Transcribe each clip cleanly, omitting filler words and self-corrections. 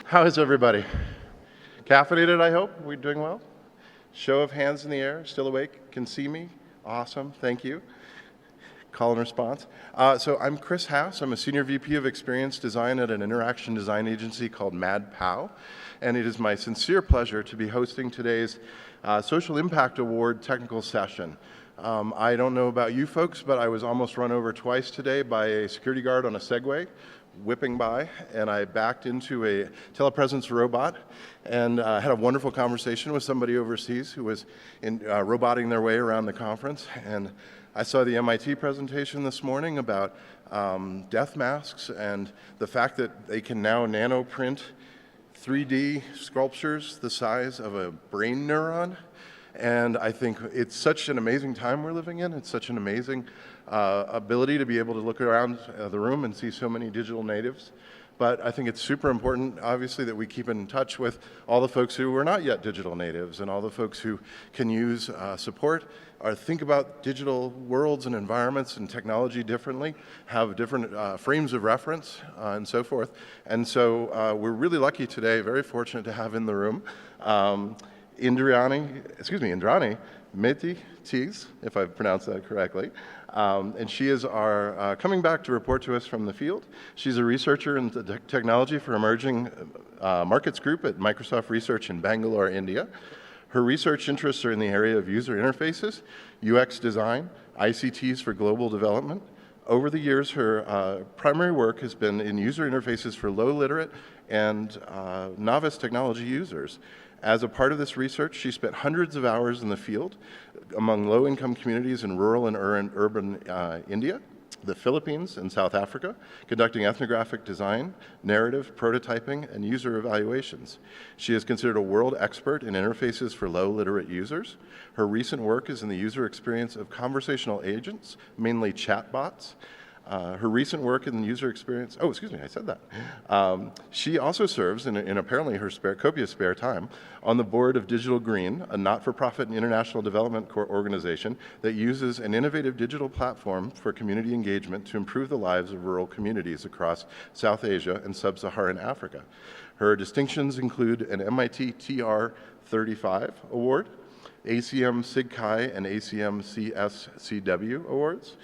How is everybody? Caffeinated, I hope? We're doing well? Show of hands in the air, still awake, can see me? Awesome, thank you. Call and response. So I'm Chris Haas. I'm a Senior VP of Experience Design at an interaction design agency called MadPow. And it is my sincere pleasure to be hosting today's Social Impact Award technical session. I don't know about you folks, but I was almost run over twice today by a security guard on a Segway, whipping by, and I backed into a telepresence robot and had a wonderful conversation with somebody overseas who was roboting their way around the conference. And I saw the MIT presentation this morning about death masks and the fact that they can now nanoprint 3D sculptures the size of a brain neuron. And I think it's such an amazing time we're living in. It's such an amazing ability to be able to look around the room and see so many digital natives. But I think it's super important, obviously, that we keep in touch with all the folks who are not yet digital natives and all the folks who can use support or think about digital worlds and environments and technology differently, have different frames of reference and so forth. And so we're really lucky today, very fortunate to have in the room Indrani Medhi Thies, if I've pronounced that correctly. And she is our, coming back to report to us from the field. She's a researcher in the technology for emerging markets group at Microsoft Research in Bangalore, India. Her research interests are in the area of user interfaces, UX design, ICTs for global development. Over the years, her primary work has been in user interfaces for low-literate and novice technology users. As a part of this research, she spent hundreds of hours in the field among low-income communities in rural and urban India, the Philippines, and South Africa, conducting ethnographic design, narrative, prototyping, and user evaluations. She is considered a world expert in interfaces for low-literate users. Her recent work is in the user experience of conversational agents, mainly chatbots. Her recent work in the user experience, oh, excuse me, I said that. She also serves, in apparently her copious spare time, on the board of Digital Green, a not-for-profit international development organization that uses an innovative digital platform for community engagement to improve the lives of rural communities across South Asia and Sub-Saharan Africa. Her distinctions include an MIT TR35 award, ACM SIGCHI and ACM CSCW awards,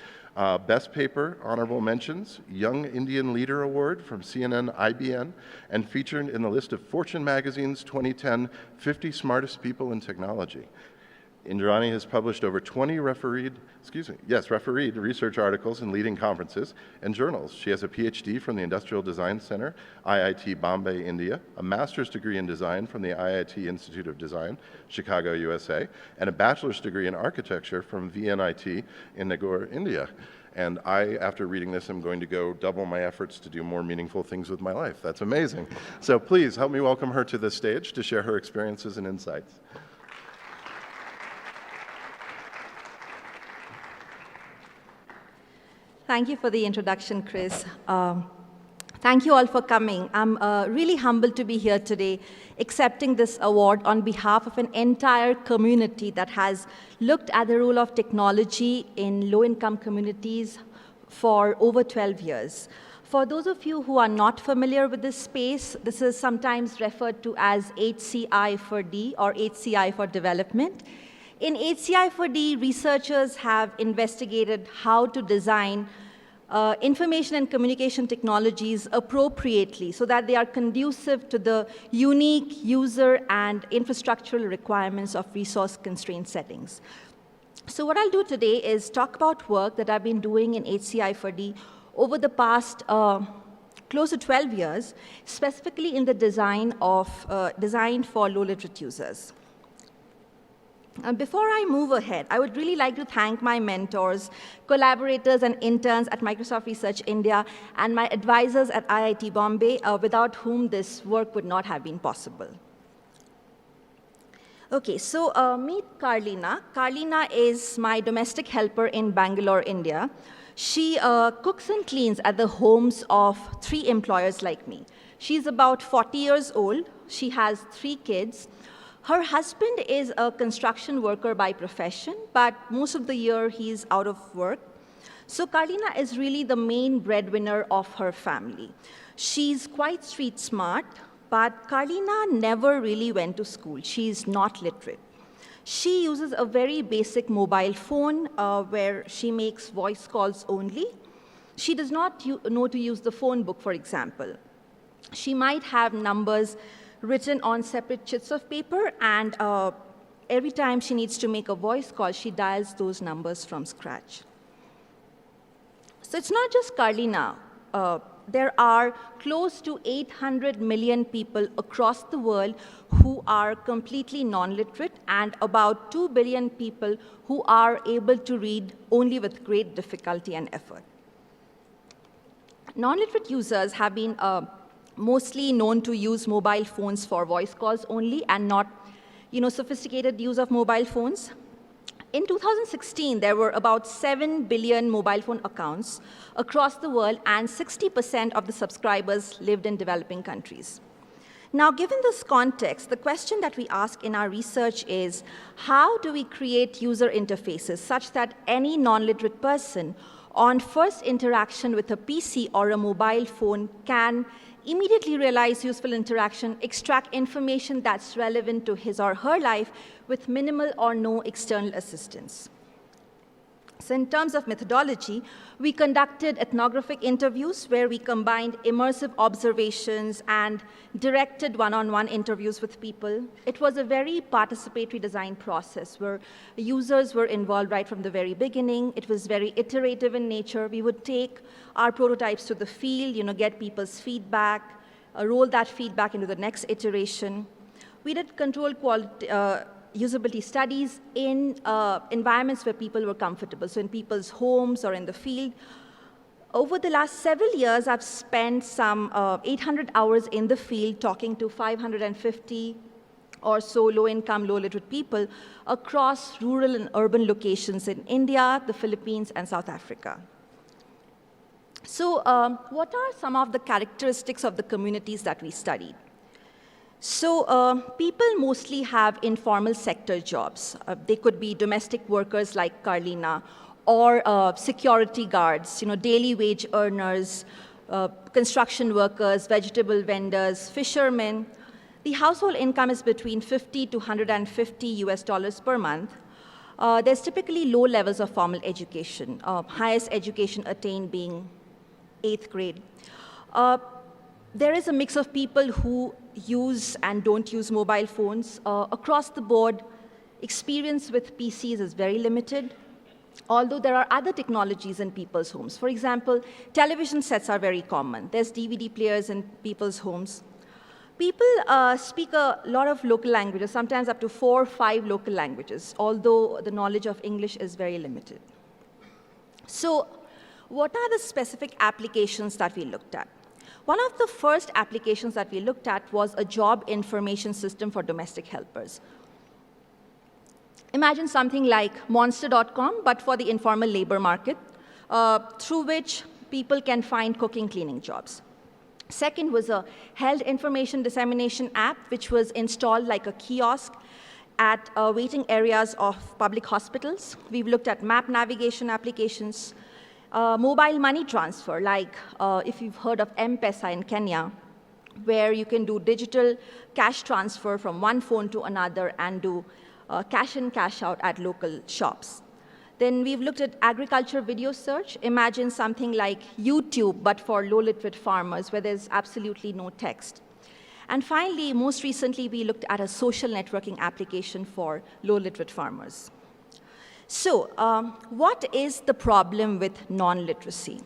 Best Paper, Honorable Mentions, Young Indian Leader Award from CNN IBN, and featured in the list of Fortune Magazine's 2010 50 Smartest People in Technology. Indrani has published over 20 refereed research articles in leading conferences and journals. She has a PhD from the Industrial Design Center, IIT Bombay, India, a master's degree in design from the IIT Institute of Design, Chicago, USA, and a bachelor's degree in architecture from VNIT in Nagore, India. And I, after reading this, am going to go double my efforts to do more meaningful things with my life. That's amazing. So please help me welcome her to the stage to share her experiences and insights. Thank you for the introduction, Chris. Thank you all for coming. I'm really humbled to be here today, accepting this award on behalf of an entire community that has looked at the role of technology in low-income communities for over 12 years. For those of you who are not familiar with this space, this is sometimes referred to as HCI for D or HCI for development. In HCI for D, researchers have investigated how to design information and communication technologies appropriately so that they are conducive to the unique user and infrastructural requirements of resource-constrained settings. So what I'll do today is talk about work that I've been doing in HCI for D over the past close to 12 years, specifically in the design for low-literate users. Before I move ahead, I would really like to thank my mentors, collaborators, and interns at Microsoft Research India, and my advisors at IIT Bombay, without whom this work would not have been possible. Okay, so meet Carlina. Carlina is my domestic helper in Bangalore, India. She cooks and cleans at the homes of 3 employers like me. She's about 40 years old. She has 3 kids. Her husband is a construction worker by profession, but most of the year he's out of work. So Carlina is really the main breadwinner of her family. She's quite street smart, But Carlina never really went to school. She's not literate. She uses a very basic mobile phone where she makes voice calls only. She does not know to use the phone book, for example. She might have numbers written on separate sheets of paper, and every time she needs to make a voice call, she dials those numbers from scratch. So it's not just Carlina. There are close to 800 million people across the world who are completely non-literate, and about 2 billion people who are able to read only with great difficulty and effort. Non-literate users have been mostly known to use mobile phones for voice calls only and not sophisticated use of mobile phones. In 2016, there were about 7 billion mobile phone accounts across the world, and 60% of the subscribers lived in developing countries. Now, given this context, the question that we ask in our research is, how do we create user interfaces such that any non-literate person on first interaction with a PC or a mobile phone can immediately realize useful interaction, extract information that's relevant to his or her life with minimal or no external assistance? So in terms of methodology, we conducted ethnographic interviews where we combined immersive observations and directed one-on-one interviews with people. It was a very participatory design process where users were involved right from the very beginning. It was very iterative in nature. We would take our prototypes to the field, get people's feedback, roll that feedback into the next iteration. We did controlled quality, usability studies in environments where people were comfortable, so in people's homes or in the field. Over the last several years, I've spent some 800 hours in the field talking to 550 or so low-income, low-literate people across rural and urban locations in India, the Philippines, and South Africa. So what are some of the characteristics of the communities that we studied? So people mostly have informal sector jobs. They could be domestic workers like Carlina, or security guards, daily wage earners, construction workers, vegetable vendors, fishermen. The household income is between 50 to 150 US dollars per month. There's typically low levels of formal education, highest education attained being 8th grade. There is a mix of people who use and don't use mobile phones. Across the board, experience with PCs is very limited, although there are other technologies in people's homes. For example, television sets are very common. There's DVD players in people's homes. People speak a lot of local languages, sometimes up to 4 or 5 local languages, although the knowledge of English is very limited. So what are the specific applications that we looked at? One of the first applications that we looked at was a job information system for domestic helpers. Imagine something like Monster.com, but for the informal labor market, through which people can find cooking, cleaning jobs. Second was a health information dissemination app, which was installed like a kiosk at waiting areas of public hospitals. We've looked at map navigation applications, mobile money transfer, like if you've heard of M-Pesa in Kenya, where you can do digital cash transfer from one phone to another and do cash in, cash out at local shops. Then we've looked at agriculture video search. Imagine something like YouTube, but for low-literate farmers, where there's absolutely no text. And finally, most recently, we looked at a social networking application for low-literate farmers. So what is the problem with non-literacy?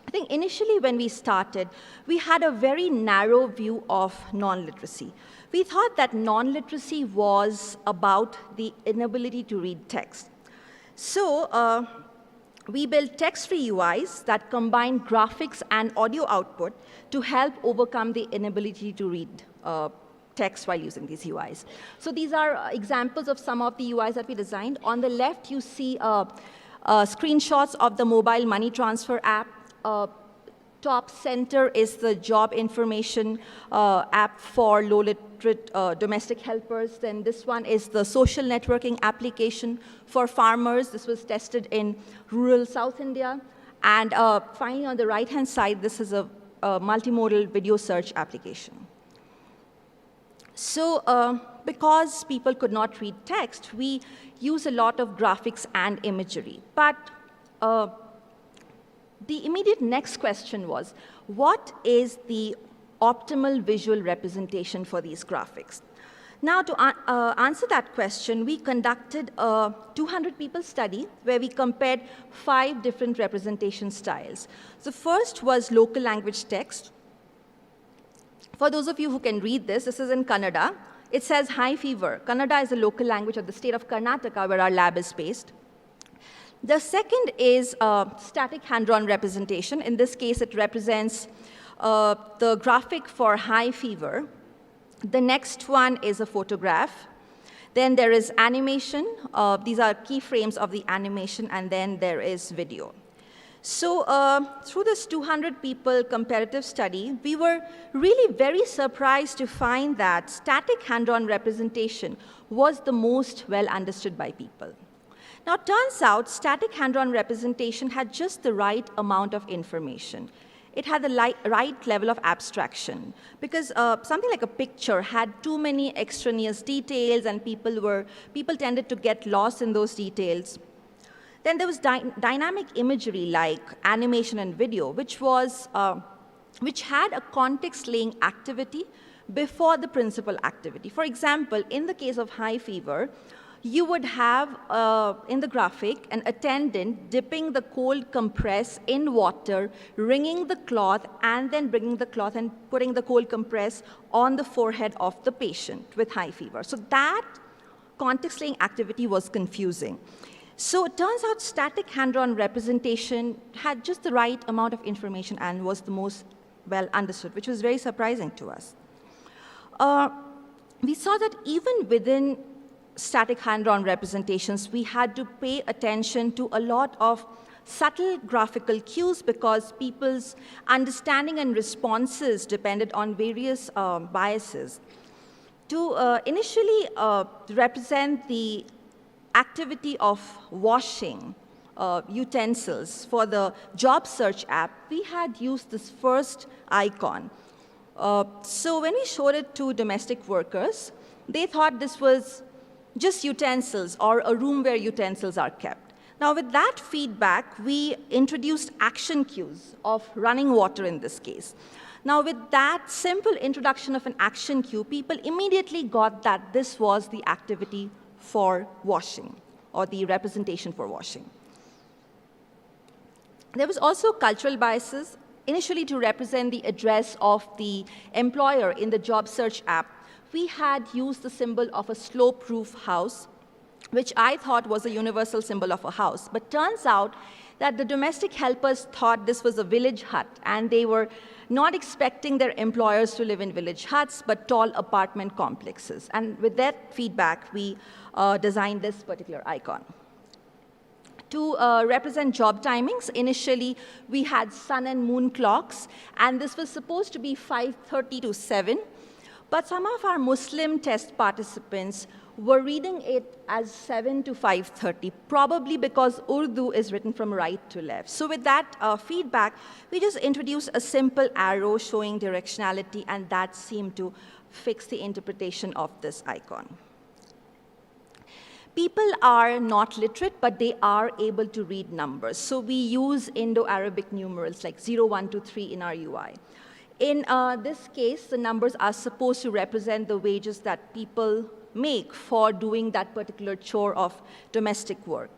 I think initially when we started, we had a very narrow view of non-literacy. We thought that non-literacy was about the inability to read text. So we built text-free UIs that combine graphics and audio output to help overcome the inability to read text while using these UIs. So these are examples of some of the UIs that we designed. On the left, you see screenshots of the mobile money transfer app. Top center is the job information app for low-literate domestic helpers. Then this one is the social networking application for farmers. This was tested in rural South India. And finally, on the right-hand side, this is a multimodal video search application. So because people could not read text, we use a lot of graphics and imagery. But the immediate next question was, what is the optimal visual representation for these graphics? Now, to answer that question, we conducted a 200 people study where we compared 5 different representation styles. The first was local language text. For those of you who can read this, this is in Kannada. It says high fever. Kannada is a local language of the state of Karnataka where our lab is based. The second is static hand-drawn representation. In this case, it represents the graphic for high fever. The next one is a photograph. Then there is animation. These are keyframes of the animation, and then there is video. So through this 200 people comparative study, we were really very surprised to find that static hand-drawn representation was the most well understood by people. Now, it turns out static hand-drawn representation had just the right amount of information. It had the right level of abstraction, because something like a picture had too many extraneous details, and people tended to get lost in those details. Then there was dynamic imagery like animation and video, which had a context-laying activity before the principal activity. For example, in the case of high fever, you would have, in the graphic, an attendant dipping the cold compress in water, wringing the cloth, and then bringing the cloth and putting the cold compress on the forehead of the patient with high fever. So that context-laying activity was confusing. So it turns out static hand-drawn representation had just the right amount of information and was the most well understood, which was very surprising to us. We saw that even within static hand-drawn representations, we had to pay attention to a lot of subtle graphical cues because people's understanding and responses depended on various biases. To initially represent the activity of washing utensils for the job search app, we had used this first icon. So when we showed it to domestic workers, they thought this was just utensils or a room where utensils are kept. Now, with that feedback, we introduced action cues of running water in this case. Now, with that simple introduction of an action cue, people immediately got that this was the activity for washing, or the representation for washing. There was also cultural biases, initially to represent the address of the employer in the job search app. We had used the symbol of a slope-roof house, which I thought was a universal symbol of a house. But turns out that the domestic helpers thought this was a village hut, and they were not expecting their employers to live in village huts, but tall apartment complexes. And with that feedback, we designed this particular icon. To represent job timings, initially we had sun and moon clocks, and this was supposed to be 5:30 to 7. But some of our Muslim test participants were reading it as 7 to 5:30, probably because Urdu is written from right to left. So with that feedback, we just introduced a simple arrow showing directionality, and that seemed to fix the interpretation of this icon. People are not literate, but they are able to read numbers. So we use Indo-Arabic numerals like 0, 1, 2, 3 in our UI. In this case, the numbers are supposed to represent the wages that people make for doing that particular chore of domestic work.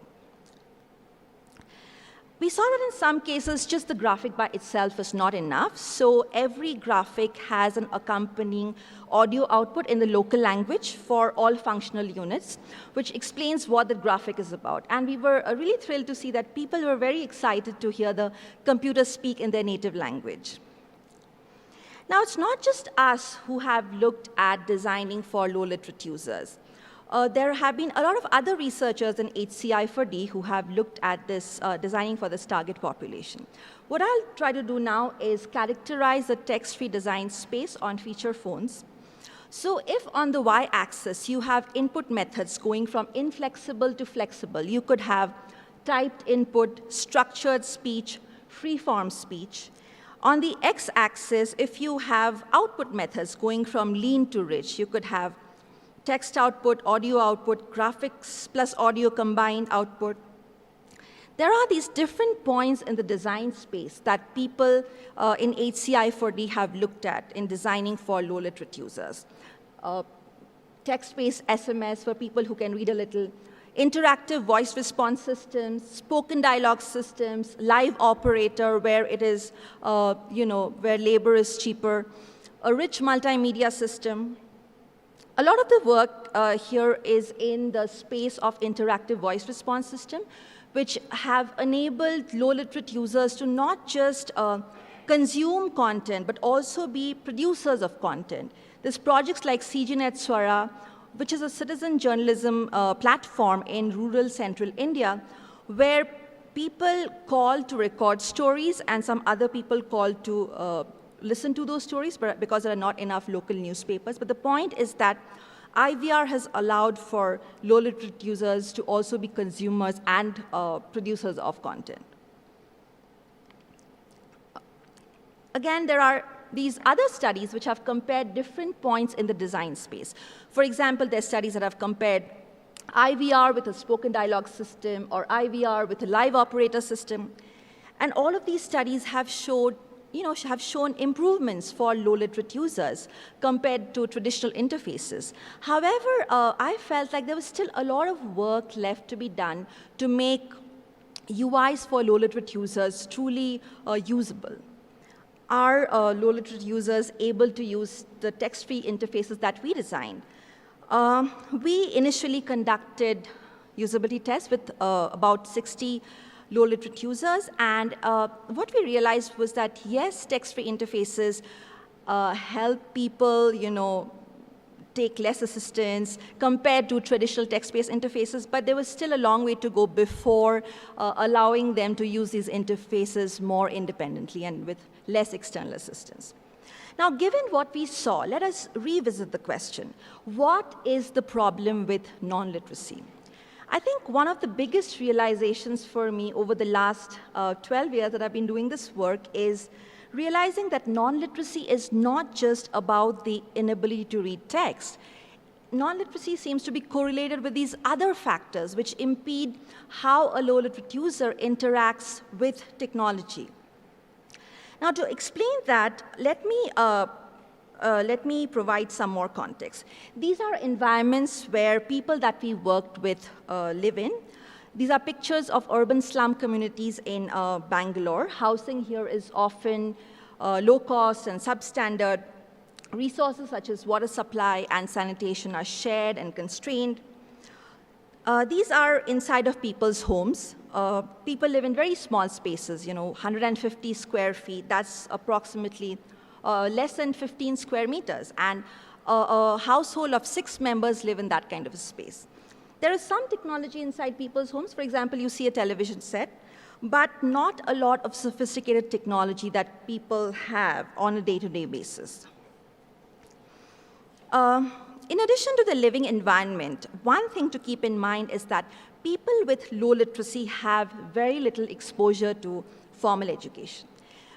We saw that in some cases, just the graphic by itself is not enough. So every graphic has an accompanying audio output in the local language for all functional units, which explains what the graphic is about. And we were really thrilled to see that people were very excited to hear the computer speak in their native language. Now, it's not just us who have looked at designing for low-literate users. There have been a lot of other researchers in HCI4D who have looked at this, designing for this target population. What I'll try to do now is characterize the text-free design space on feature phones. So if on the y-axis you have input methods going from inflexible to flexible, you could have typed input, structured speech, free-form speech. On the x-axis, if you have output methods going from lean to rich, you could have text output, audio output, graphics plus audio combined output. There are these different points in the design space that people in HCI4D have looked at in designing for low-literate users. Text-based SMS for people who can read a little, interactive voice response systems, spoken dialogue systems, live operator where it is, where labor is cheaper, a rich multimedia system. A lot of the work here is in the space of interactive voice response system, which have enabled low-literate users to not just consume content, but also be producers of content. There's projects like CGNet Swara, which is a citizen journalism platform in rural central India, where people call to record stories and some other people call to listen to those stories because there are not enough local newspapers. But the point is that IVR has allowed for low-literate users to also be consumers and producers of content. Again, there are these other studies which have compared different points in the design space. For example, there are studies that have compared IVR with a spoken dialogue system or IVR with a live operator system. And all of these studies have shown improvements for low-literate users compared to traditional interfaces. However, I felt like there was still a lot of work left to be done to make UIs for low-literate users truly usable. Are low-literate users able to use the text-free interfaces that we designed? We initially conducted usability tests with about 60 low-literate users, and what we realized was that, yes, text-free interfaces help people, take less assistance compared to traditional text-based interfaces, but there was still a long way to go before allowing them to use these interfaces more independently and with less external assistance. Now, given what we saw, let us revisit the question. What is the problem with non-literacy? I think one of the biggest realizations for me over the last 12 years that I've been doing this work is realizing that non-literacy is not just about the inability to read text. Non-literacy seems to be correlated with these other factors which impede how a low-literate user interacts with technology. Now, to explain that, let me provide some more context. These are environments where people that we worked with live in. These are pictures of urban slum communities in Bangalore. Housing here is often low cost and substandard. Resources such as water supply and sanitation are shared and constrained. These are inside of people's homes. People live in very small spaces, 150 square feet. That's approximately less than 15 square meters. And a household of 6 members live in that kind of a space. There is some technology inside people's homes. For example, you see a television set, but not a lot of sophisticated technology that people have on a day-to-day basis. In addition to the living environment, one thing to keep in mind is that people with low literacy have very little exposure to formal education.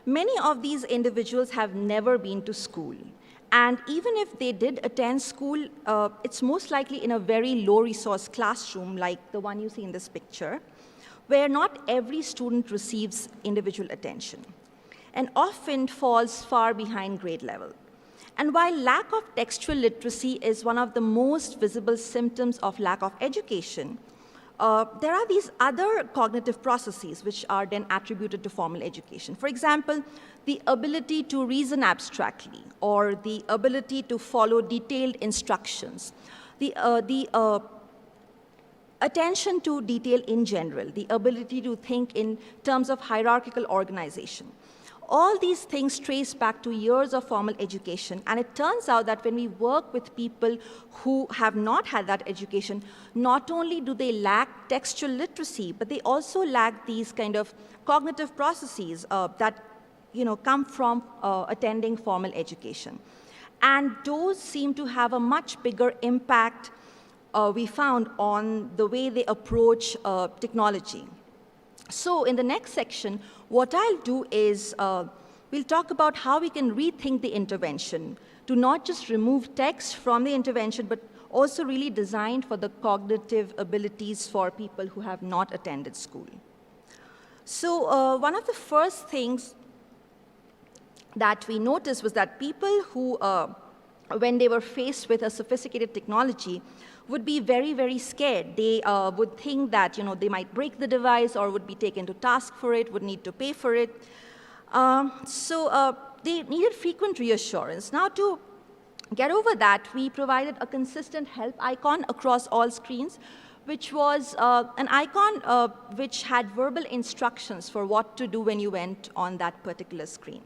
Many of these individuals have never been to school. And even if they did attend school, it's most likely in a very low-resource classroom, like the one you see in this picture, where not every student receives individual attention and often falls far behind grade level. And while lack of textual literacy is one of the most visible symptoms of lack of education, there are these other cognitive processes which are then attributed to formal education. For example, the ability to reason abstractly, or the ability to follow detailed instructions, the attention to detail in general, the ability to think in terms of hierarchical organization. All these things trace back to years of formal education, and it turns out that when we work with people who have not had that education, not only do they lack textual literacy, but they also lack these kind of cognitive processes that come from attending formal education. And those seem to have a much bigger impact, we found, on the way they approach technology. So in the next section, what I'll do is we'll talk about how we can rethink the intervention to not just remove text from the intervention, but also really designed for the cognitive abilities for people who have not attended school. So one of the first things that we noticed was that people who, when they were faced with a sophisticated technology, would be very, very scared. They would think that they might break the device or would be taken to task for it, would need to pay for it. So they needed frequent reassurance. Now, to get over that, we provided a consistent help icon across all screens, which was an icon which had verbal instructions for what to do when you went on that particular screen.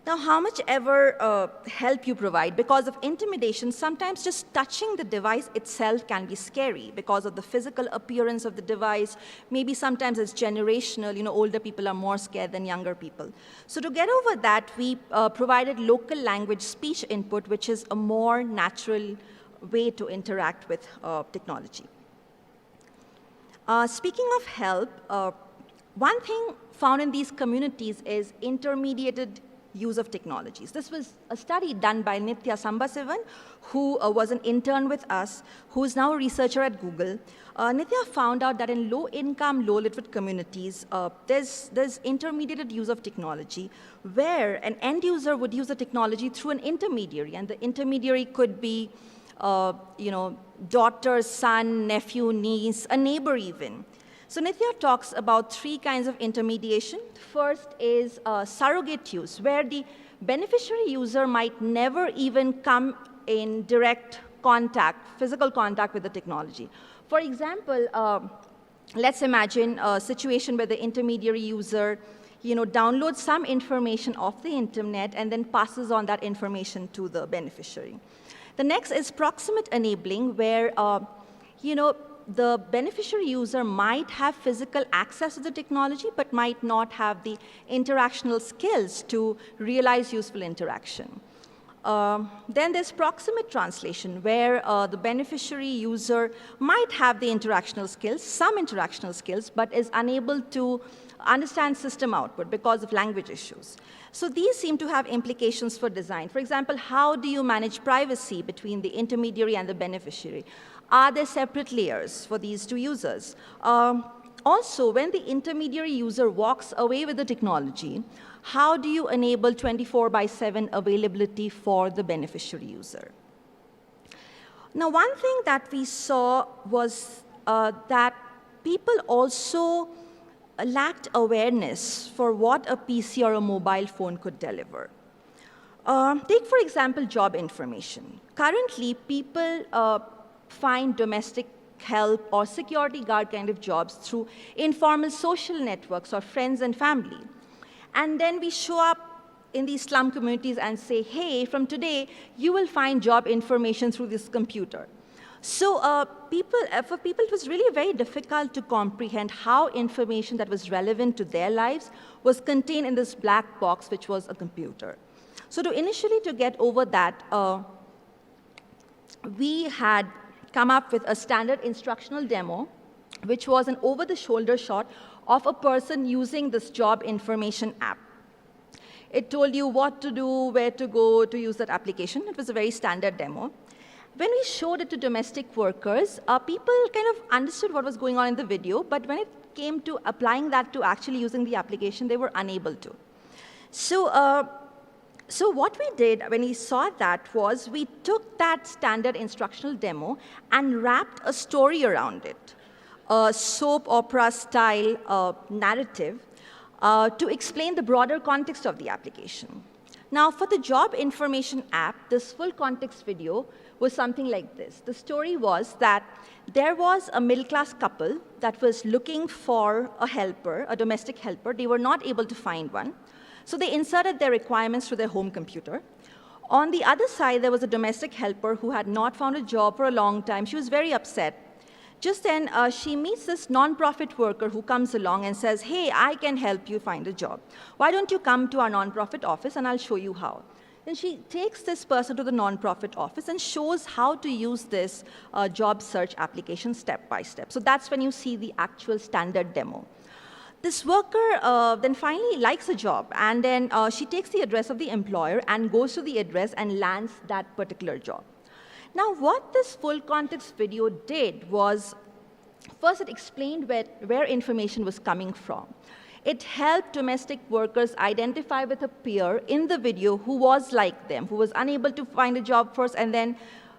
Now, how much ever help you provide, because of intimidation, sometimes just touching the device itself can be scary because of the physical appearance of the device. Maybe sometimes it's generational. Older people are more scared than younger people. So to get over that, we provided local language speech input, which is a more natural way to interact with technology. Speaking of help, one thing found in these communities is intermediated use of technologies. This was a study done by Nithya Sambasivan, who was an intern with us, who is now a researcher at Google. Nithya found out that in low-income, low-literate communities, there's intermediated use of technology, where an end user would use the technology through an intermediary, and the intermediary could be daughter, son, nephew, niece, a neighbor even. So Nithya talks about 3 kinds of intermediation. First is surrogate use, where the beneficiary user might never even come in direct contact, physical contact with the technology. For example, let's imagine a situation where the intermediary user downloads some information off the internet and then passes on that information to the beneficiary. The next is proximate enabling, where the beneficiary user might have physical access to the technology, but might not have the interactional skills to realize useful interaction. Then there's proximate translation, where the beneficiary user might have the interactional skills, some interactional skills, but is unable to understand system output because of language issues. So these seem to have implications for design. For example, how do you manage privacy between the intermediary and the beneficiary? Are there separate layers for these 2 users? Also, when the intermediary user walks away with the technology, how do you enable 24/7 availability for the beneficiary user? Now, one thing that we saw was that people also lacked awareness for what a PC or a mobile phone could deliver. Take, for example, job information. Currently, people find domestic help or security guard kind of jobs through informal social networks or friends and family. And then we show up in these slum communities and say, hey, from today, you will find job information through this computer. So for people, it was really very difficult to comprehend how information that was relevant to their lives was contained in this black box, which was a computer. So initially, to get over that, we had come up with a standard instructional demo, which was an over-the-shoulder shot of a person using this job information app. It told you what to do, where to go to use that application. It was a very standard demo. When we showed it to domestic workers, people kind of understood what was going on in the video, but when it came to applying that to actually using the application, they were unable to. So what we did when we saw that was we took that standard instructional demo and wrapped a story around it, a soap opera style narrative to explain the broader context of the application. Now, for the job information app, this full context video was something like this. The story was that there was a middle-class couple that was looking for a helper, a domestic helper. They were not able to find one. So they inserted their requirements to their home computer. On the other side, there was a domestic helper who had not found a job for a long time. She was very upset. Just then, she meets this nonprofit worker who comes along and says, hey, I can help you find a job. Why don't you come to our nonprofit office and I'll show you how. Then she takes this person to the nonprofit office and shows how to use this job search application step by step. So that's when you see the actual standard demo. This worker then finally likes a job, and then she takes the address of the employer and goes to the address and lands that particular job. Now, what this full context video did was, first it explained where information was coming from. It helped domestic workers identify with a peer in the video who was like them, who was unable to find a job first, and then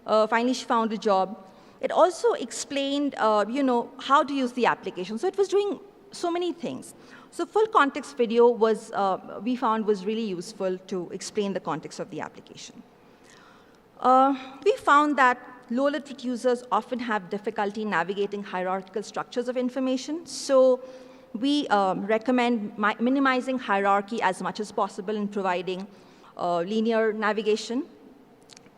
finally she found a job. It also explained, how to use the application. So it was doing so many things. So full context video was, we found was really useful to explain the context of the application. We found that low-literate users often have difficulty navigating hierarchical structures of information. So we recommend minimizing hierarchy as much as possible and providing linear navigation.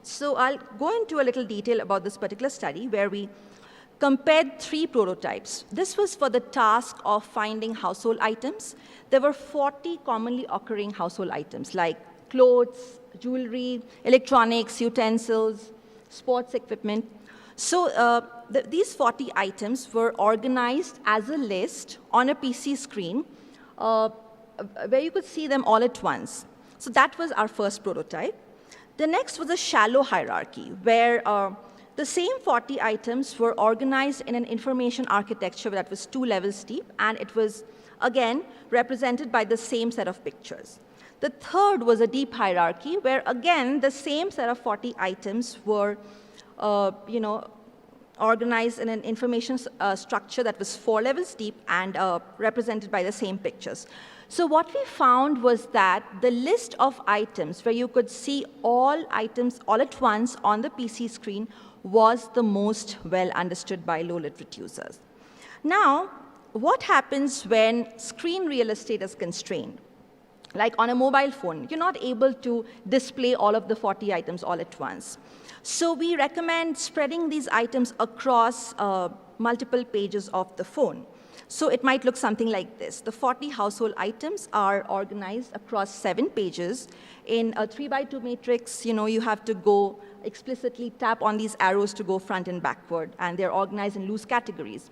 So I'll go into a little detail about this particular study where we compared 3 prototypes. This was for the task of finding household items. There were 40 commonly occurring household items like clothes, jewelry, electronics, utensils, sports equipment. So these 40 items were organized as a list on a PC screen where you could see them all at once. So that was our first prototype. The next was a shallow hierarchy where the same 40 items were organized in an information architecture that was 2 levels deep, and it was, again, represented by the same set of pictures. The third was a deep hierarchy, where, again, the same set of 40 items were organized in an information structure that was 4 levels deep and represented by the same pictures. So what we found was that the list of items where you could see all items all at once on the PC screen was the most well understood by low-literate users. Now, what happens when screen real estate is constrained? Like on a mobile phone, you're not able to display all of the 40 items all at once. So we recommend spreading these items across multiple pages of the phone. So it might look something like this. The 40 household items are organized across 7 pages. In a 3x2 matrix, you have to go explicitly tap on these arrows to go front and backward, and they're organized in loose categories.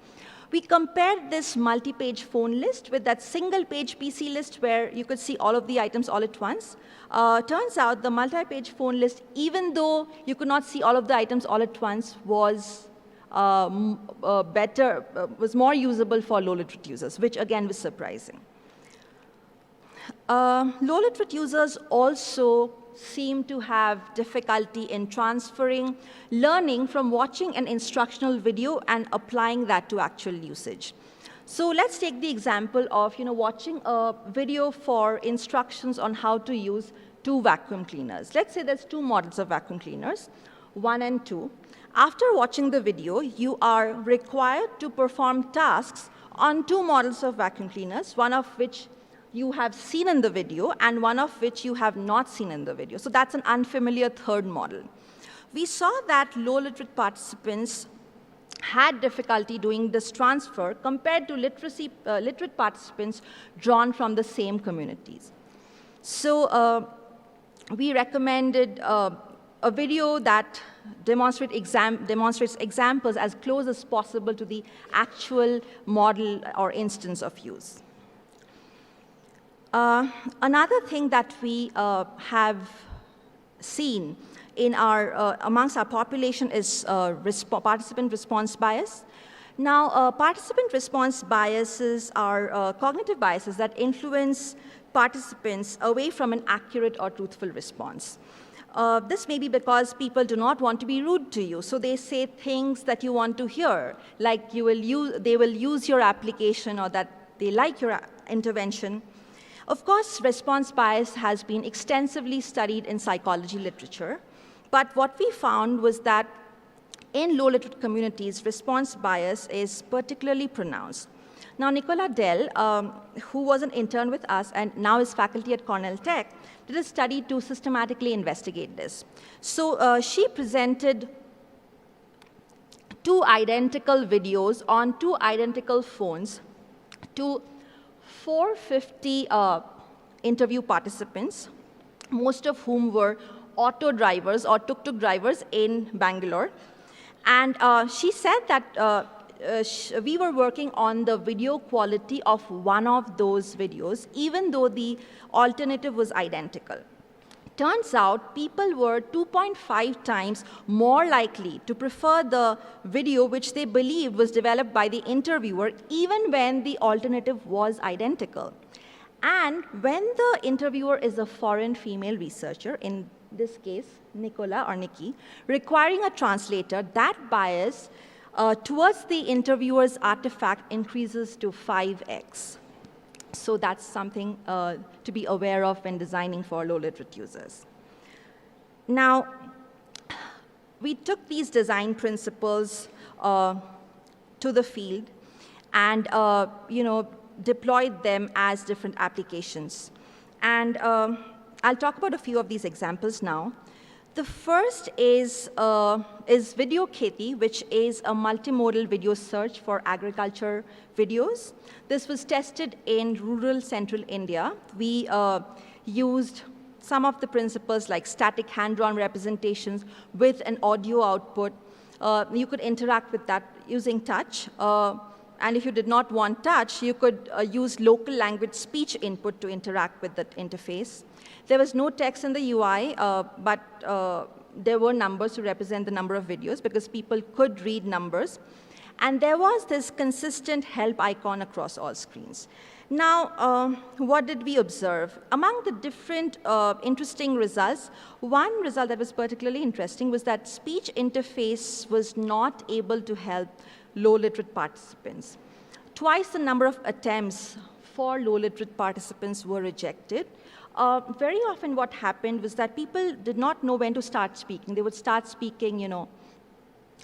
We compared this multi-page phone list with that single-page PC list where you could see all of the items all at once. Turns out the multi-page phone list, even though you could not see all of the items all at once, was was more usable for low-literate users, which again was surprising. Low-literate users also seem to have difficulty in transferring learning from watching an instructional video and applying that to actual usage. So let's take the example of watching a video for instructions on how to use 2 vacuum cleaners. Let's say there's 2 models of vacuum cleaners, 1 and 2. After watching the video, you are required to perform tasks on 2 models of vacuum cleaners, one of which you have seen in the video and one of which you have not seen in the video. So that's an unfamiliar third model. We saw that low-literate participants had difficulty doing this transfer compared to literate participants drawn from the same communities. So we recommended a video that demonstrates examples as close as possible to the actual model or instance of use. Another thing that we have seen in amongst our population is participant response bias. Now, participant response biases are cognitive biases that influence participants away from an accurate or truthful response. This may be because people do not want to be rude to you, so they say things that you want to hear, like they will use your application or that they like your intervention. Of course, response bias has been extensively studied in psychology literature, but what we found was that in low-literate communities, response bias is particularly pronounced. Now, Nicola Dell, who was an intern with us and now is faculty at Cornell Tech, did a study to systematically investigate this. So she presented 2 identical videos on 2 identical phones to 450 interview participants, most of whom were auto drivers or tuk-tuk drivers in Bangalore. And she said that we were working on the video quality of one of those videos, even though the alternative was identical. Turns out people were 2.5 times more likely to prefer the video which they believed was developed by the interviewer, even when the alternative was identical. And when the interviewer is a foreign female researcher, in this case, Nicola or Nikki, requiring a translator, that bias towards the interviewer's artifact increases to 5x. So that's something to be aware of when designing for low-literate users. Now, we took these design principles to the field and deployed them as different applications. And I'll talk about a few of these examples now. The first is Video Kheti, which is a multimodal video search for agriculture videos. This was tested in rural central India. We used some of the principles like static hand-drawn representations with an audio output. You could interact with that using touch. And if you did not want touch, you could use local language speech input to interact with that interface. There was no text in the UI, but there were numbers to represent the number of videos because people could read numbers. And there was this consistent help icon across all screens. Now, what did we observe? Among the different interesting results, one result that was particularly interesting was that speech interface was not able to help low-literate participants. Twice the number of attempts for low-literate participants were rejected. Very often what happened was that people did not know when to start speaking. They would start speaking,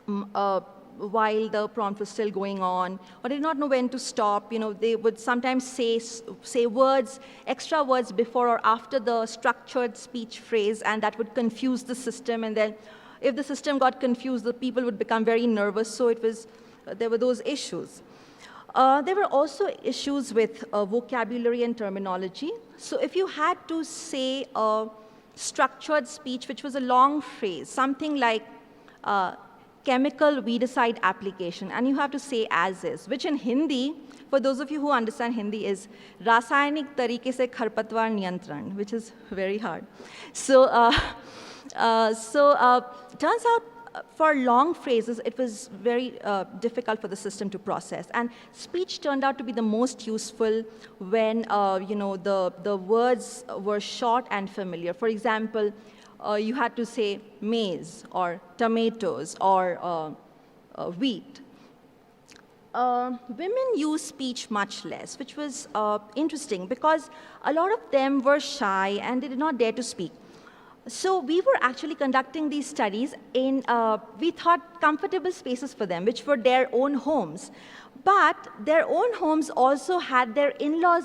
while the prompt was still going on, or they did not know when to stop. They would sometimes say words, extra words before or after the structured speech phrase, and that would confuse the system. And then if the system got confused, the people would become very nervous. So there were those issues. There were also issues with vocabulary and terminology. So if you had to say a structured speech, which was a long phrase, something like chemical weedicide application, and you have to say as is, which in Hindi, for those of you who understand Hindi, is rasayanik tarike se kharpatwar niyantran, which is very hard. So turns out for long phrases, it was very difficult for the system to process. And speech turned out to be the most useful when the words were short and familiar. For example, you had to say maize or tomatoes or wheat. Women use speech much less, which was interesting because a lot of them were shy and they did not dare to speak. So we were actually conducting these studies in, we thought, comfortable spaces for them, which were their own homes. But their own homes also had their in-laws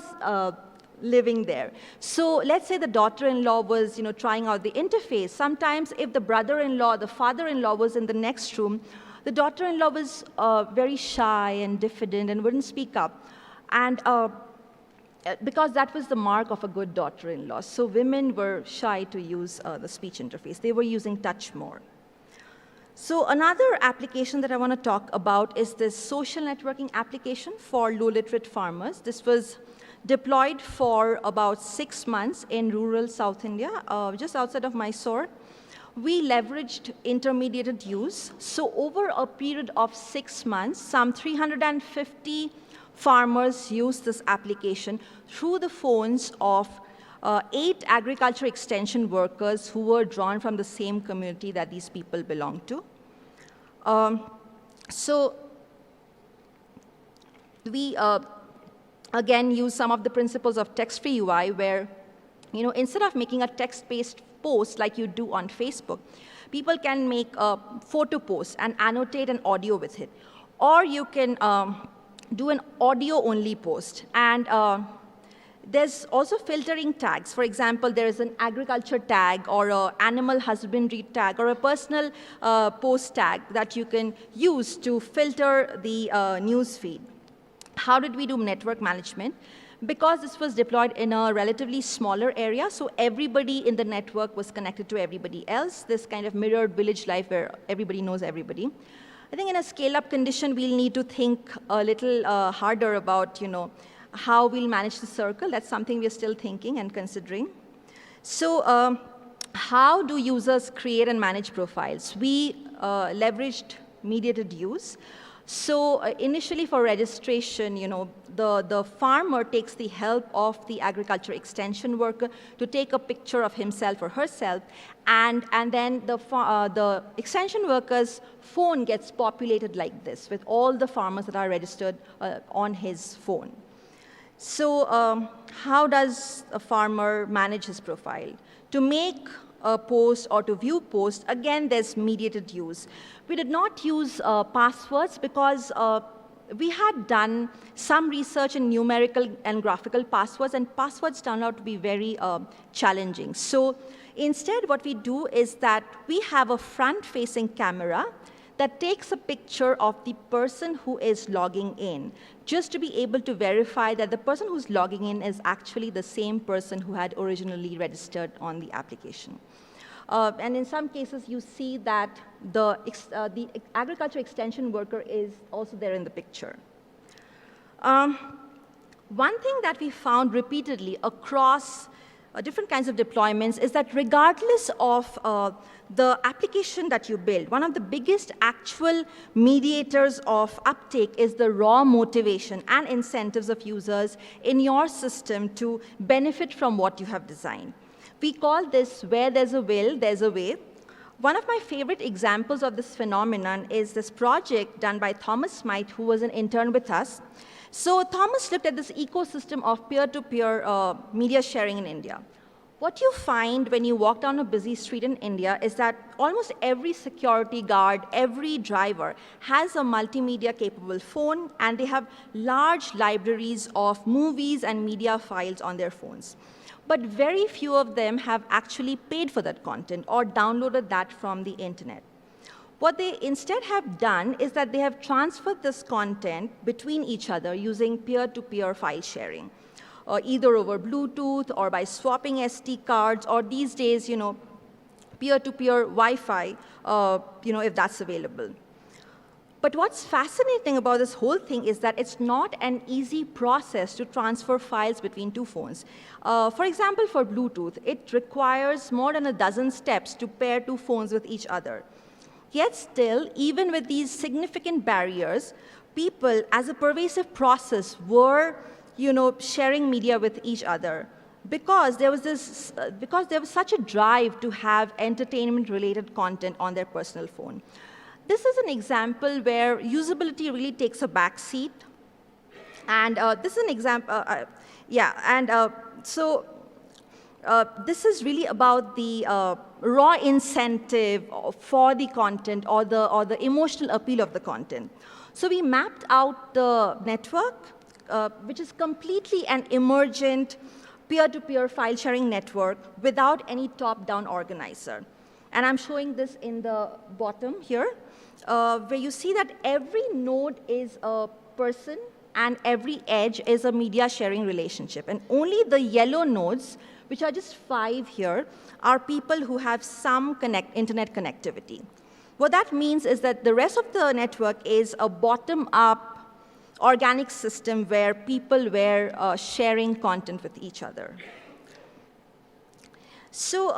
living there. So let's say the daughter-in-law was trying out the interface. Sometimes if the brother-in-law, the father-in-law was in the next room, the daughter-in-law was very shy and diffident and wouldn't speak up. And because that was the mark of a good daughter-in-law. So women were shy to use the speech interface. They were using touch more. So another application that I want to talk about is this social networking application for low-literate farmers. This was deployed for about 6 months in rural South India, just outside of Mysore. We leveraged intermediate use. So over a period of 6 months, some 350 farmers used this application through the phones of 8 agriculture extension workers who were drawn from the same community that these people belonged to. So we again use some of the principles of text-free UI where, instead of making a text-based post like you do on Facebook, people can make a photo post and annotate an audio with it. Or you can do an audio-only post. And there's also filtering tags. For example, there is an agriculture tag or an animal husbandry tag or a personal post tag that you can use to filter the news feed. How did we do network management? Because this was deployed in a relatively smaller area, so everybody in the network was connected to everybody else, this kind of mirrored village life where everybody knows everybody. I think in a scale-up condition, we'll need to think a little harder about, how we'll manage the circle. That's something we're still thinking and considering. So how do users create and manage profiles? We leveraged mediated use. So initially for registration, the farmer takes the help of the agriculture extension worker to take a picture of himself or herself, and then the extension worker's phone gets populated like this with all the farmers that are registered on his phone. So how does a farmer manage his profile? To make a post or to view posts, again, there's mediated use. We did not use passwords because we had done some research in numerical and graphical passwords, and passwords turned out to be very challenging. So instead, what we do is that we have a front-facing camera that takes a picture of the person who is logging in, just to be able to verify that the person who's logging in is actually the same person who had originally registered on the application. And in some cases, you see that the agriculture extension worker is also there in the picture. One thing that we found repeatedly across different kinds of deployments is that regardless of the application that you build, one of the biggest actual mediators of uptake is the raw motivation and incentives of users in your system to benefit from what you have designed. We call this where there's a will, there's a way. One of my favorite examples of this phenomenon is this project done by Thomas Smythe, who was an intern with us. So Thomas looked at this ecosystem of peer-to-peer media sharing in India. What you find when you walk down a busy street in India is that almost every security guard, every driver has a multimedia-capable phone, and they have large libraries of movies and media files on their phones. But very few of them have actually paid for that content or downloaded that from the internet. What they instead have done is that they have transferred this content between each other using peer-to-peer file sharing, either over Bluetooth or by swapping SD cards, or these days, peer-to-peer Wi-Fi, if that's available. But what's fascinating about this whole thing is that it's not an easy process to transfer files between two phones. For example, for Bluetooth, it requires more than a dozen steps to pair two phones with each other. Yet still, even with these significant barriers, people, as a pervasive process, were sharing media with each other because there was such a drive to have entertainment-related content on their personal phone. This is an example where usability really takes a back seat. And this is an example, this is really about the raw incentive for the content or the emotional appeal of the content. So we mapped out the network, which is completely an emergent peer-to-peer file sharing network without any top-down organizer. And I'm showing this in the bottom here, where you see that every node is a person and every edge is a media sharing relationship. And only the yellow nodes, which are just 5 here, are people who have some internet connectivity. What that means is that the rest of the network is a bottom-up organic system where people were sharing content with each other. So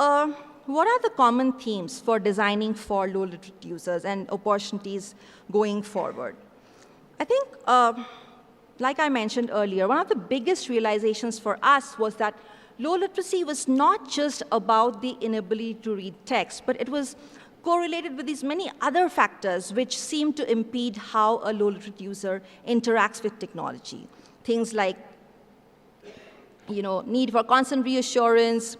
what are the common themes for designing for low-literate users and opportunities going forward? I think, like I mentioned earlier, one of the biggest realizations for us was that low literacy was not just about the inability to read text, but it was correlated with these many other factors which seem to impede how a low-literate user interacts with technology. Things like, need for constant reassurance,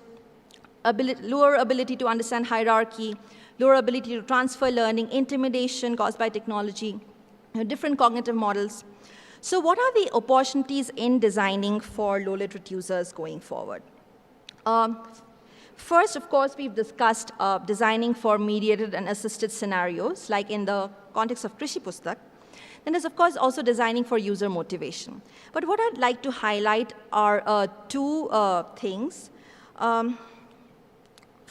lower ability to understand hierarchy, lower ability to transfer learning, intimidation caused by technology, different cognitive models. So what are the opportunities in designing for low-literate users going forward? First, of course, we've discussed designing for mediated and assisted scenarios, like in the context of Krishi Pustak. Then there's, of course, also designing for user motivation. But what I'd like to highlight are two things.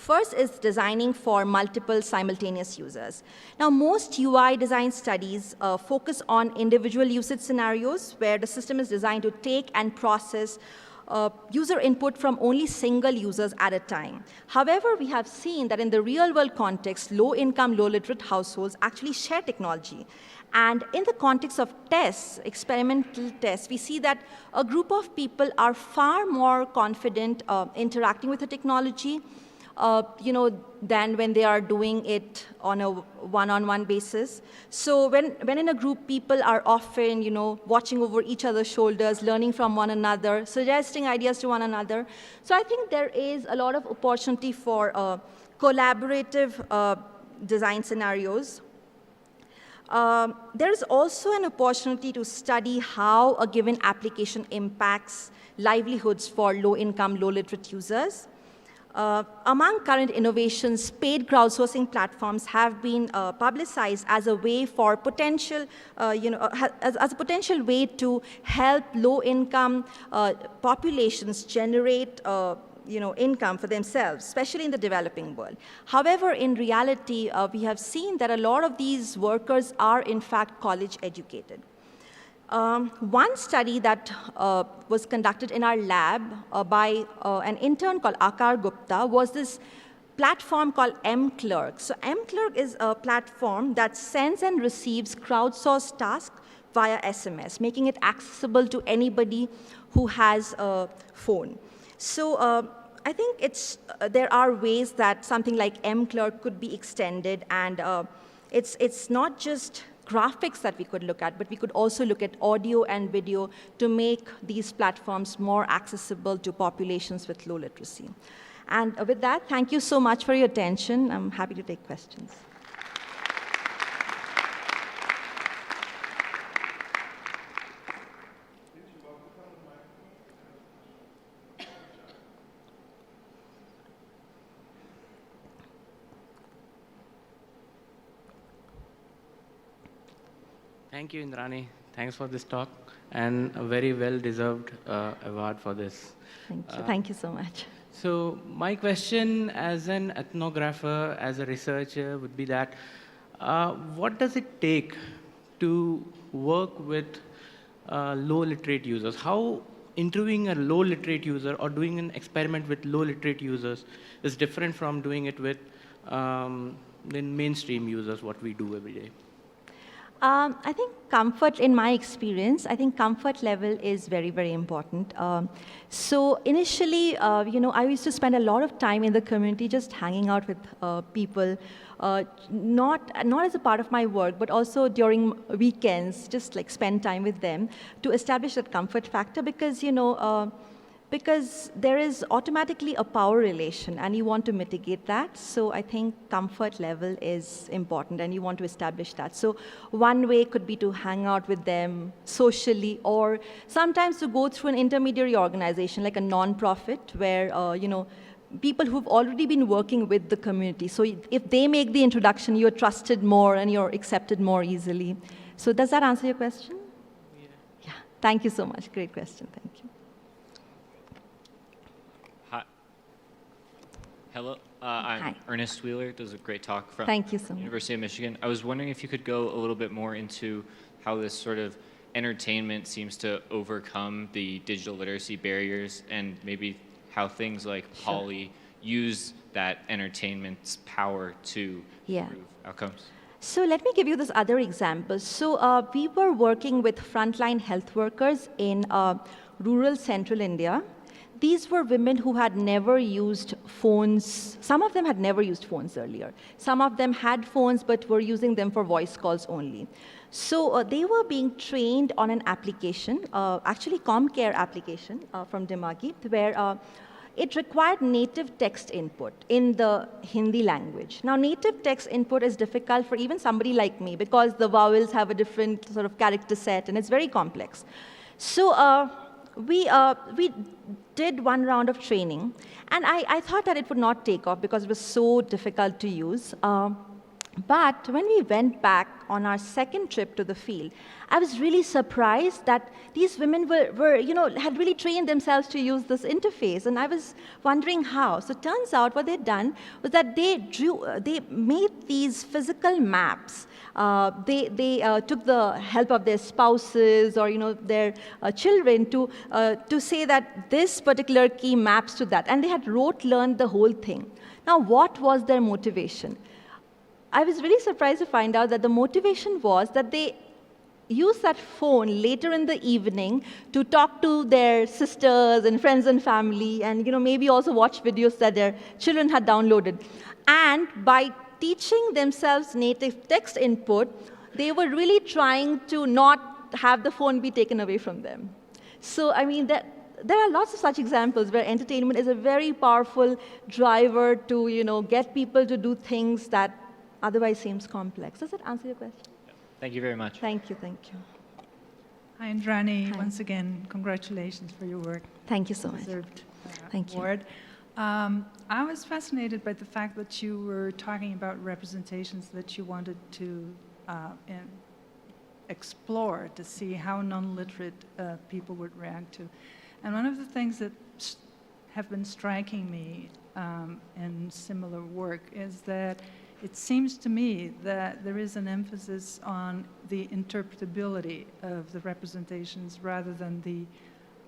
First is designing for multiple simultaneous users. Now, most UI design studies focus on individual usage scenarios where the system is designed to take and process user input from only single users at a time. However, we have seen that in the real-world context, low-income, low-literate households actually share technology. And in the context of tests, experimental tests, we see that a group of people are far more confident interacting with the technology than when they are doing it on a one-on-one basis. So when in a group, people are often, watching over each other's shoulders, learning from one another, suggesting ideas to one another. So I think there is a lot of opportunity for collaborative design scenarios. There is also an opportunity to study how a given application impacts livelihoods for low-income, low-literate users. Among current innovations, paid crowdsourcing platforms have been publicized as a way for potential, as a potential way to help low-income populations generate, income for themselves, especially in the developing world. However, in reality, we have seen that a lot of these workers are, in fact, college educated. One study that was conducted in our lab by an intern called Akar Gupta was this platform called mClerk. So mClerk is a platform that sends and receives crowdsourced tasks via SMS, making it accessible to anybody who has a phone. So I think there are ways that something like mClerk could be extended, and it's not just graphics that we could look at, but we could also look at audio and video to make these platforms more accessible to populations with low literacy. And with that, thank you so much for your attention. I'm happy to take questions. Thank you, Indrani. Thanks for this talk, and a very well-deserved award for this. Thank you. Thank you so much. So my question as an ethnographer, as a researcher, would be that what does it take to work with low-literate users? How interviewing a low-literate user or doing an experiment with low-literate users is different from doing it with the mainstream users, what we do every day? I think comfort, in my experience, I think comfort level is very, very important. So initially, I used to spend a lot of time in the community just hanging out with people, not as a part of my work, but also during weekends, just like spend time with them to establish that comfort factor, because there is automatically a power relation, and you want to mitigate that. So I think comfort level is important, and you want to establish that. So one way could be to hang out with them socially, or sometimes to go through an intermediary organization like a non-profit where, people who've already been working with the community. So if they make the introduction, you're trusted more and you're accepted more easily. So does that answer your question? Yeah. Thank you so much. Great question. Thank you. Hello, I'm Hi. Ernest Wheeler. Does a great talk from Thank you so much. University of Michigan. I was wondering if you could go a little bit more into how this sort of entertainment seems to overcome the digital literacy barriers, and maybe how things like Poly use that entertainment's power to improve outcomes. So let me give you this other example. So we were working with frontline health workers in rural central India. These were women who had never used phones. Some of them had never used phones earlier. Some of them had phones but were using them for voice calls only. So they were being trained on an application, actually ComCare application from Dimagi, where it required native text input in the Hindi language. Now, native text input is difficult for even somebody like me because the vowels have a different sort of character set, and it's very complex. So we did one round of training, and I thought that it would not take off because it was so difficult to use. But when we went back on our second trip to the field, I was really surprised that these women had really trained themselves to use this interface, and I was wondering how. So it turns out what they'd done was that they made these physical maps. They took the help of their spouses or their children to say that this particular key maps to that, and they had learned the whole thing. Now, what was their motivation? I was really surprised to find out that the motivation was that they used that phone later in the evening to talk to their sisters and friends and family, and maybe also watch videos that their children had downloaded. And by teaching themselves native text input, they were really trying to not have the phone be taken away from them. So, I mean, there are lots of such examples where entertainment is a very powerful driver to, get people to do things that otherwise seems complex. Does that answer your question? Thank you very much. Thank you, thank you. Hi, Indrani. Hi. Once again, congratulations for your work. Thank you so much. Deserved Thank you. award. I was fascinated by the fact that you were talking about representations that you wanted to explore to see how non-literate people would react to. And one of the things that have been striking me in similar work is that it seems to me that there is an emphasis on the interpretability of the representations rather than the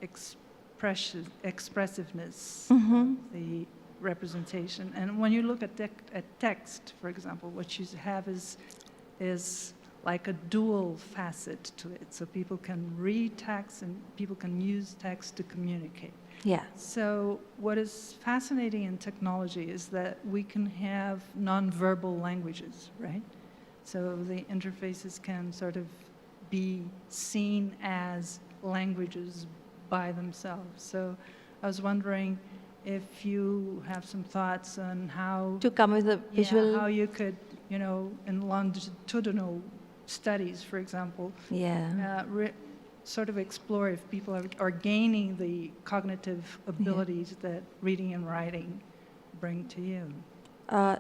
expressiveness of the representation. And when you look at text, for example, what you have is like a dual facet to it. So people can read text and people can use text to communicate. Yeah. So what is fascinating in technology is that we can have non-verbal languages, right? So the interfaces can sort of be seen as languages by themselves. So I was wondering if you have some thoughts on how To come with a visual. how you could, in longitudinal studies, for example, Yeah. sort of explore if people are gaining the cognitive abilities that reading and writing bring to you.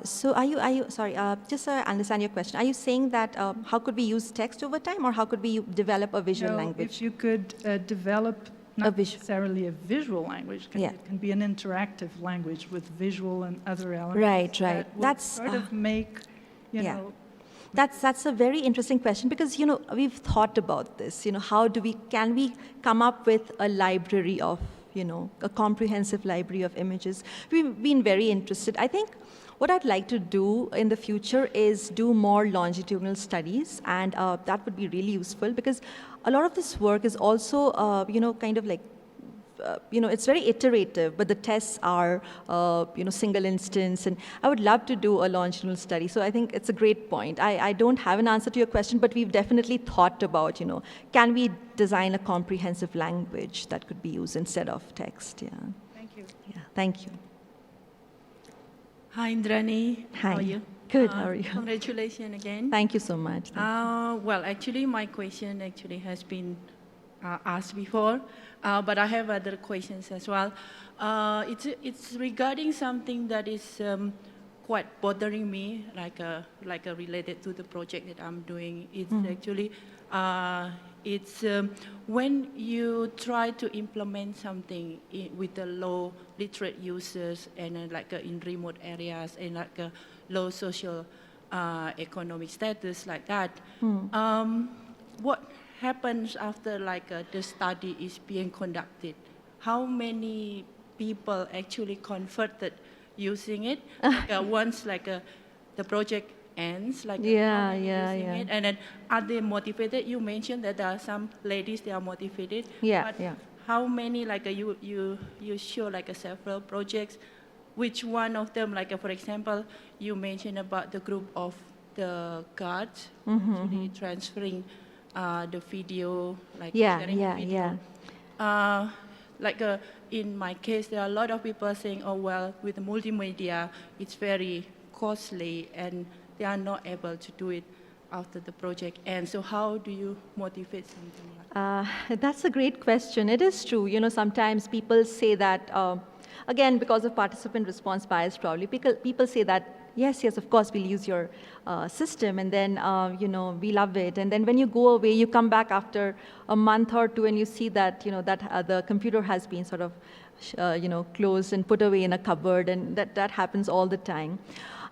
So are you, sorry, just so I understand your question, are you saying that how could we use text over time, or how could we develop a visual language? If you could develop not visual. necessarily a visual language, Yeah. it can be an interactive language with visual and other elements. Right, right. That will That's, sort of make, yeah. That's a very interesting question, because we've thought about this. How can we come up with a library of a comprehensive library of images? We've been very interested. I think what I'd like to do in the future is do more longitudinal studies, and that would be really useful, because a lot of this work is also kind of like it's very iterative, but the tests are, single instance, and I would love to do a longitudinal study. So I think it's a great point. I don't have an answer to your question, but we've definitely thought about, can we design a comprehensive language that could be used instead of text? Yeah. Thank you. Yeah. Thank you. Hi, Indrani. Hi. How are you? Good. How are you? Congratulations again. Thank you so much. Well, actually, my question has been asked before, but I have other questions as well. It's regarding something that is quite bothering me, like related to the project that I'm doing. It's actually when you try to implement something with the low literate users and in remote areas and low social economic status like that. What happens after the study is being conducted? How many people actually converted using it? Once the project ends, how many using it? And then are they motivated? You mentioned that there are some ladies, they are motivated. Yeah, but how many, you show several projects, which one of them, for example, you mentioned about the group of the guards actually transferring the video, sharing video. In my case, there are a lot of people saying, oh, well, with the multimedia, it's very costly, and they are not able to do it after the project ends. So how do you motivate something like that? That's a great question. It is true. Sometimes people say that, again, because of participant response bias, probably, people say that yes, yes, of course, we'll use your system, and then, we love it. And then when you go away, you come back after a month or two, and you see that, that the computer has been sort of, closed and put away in a cupboard, and that happens all the time.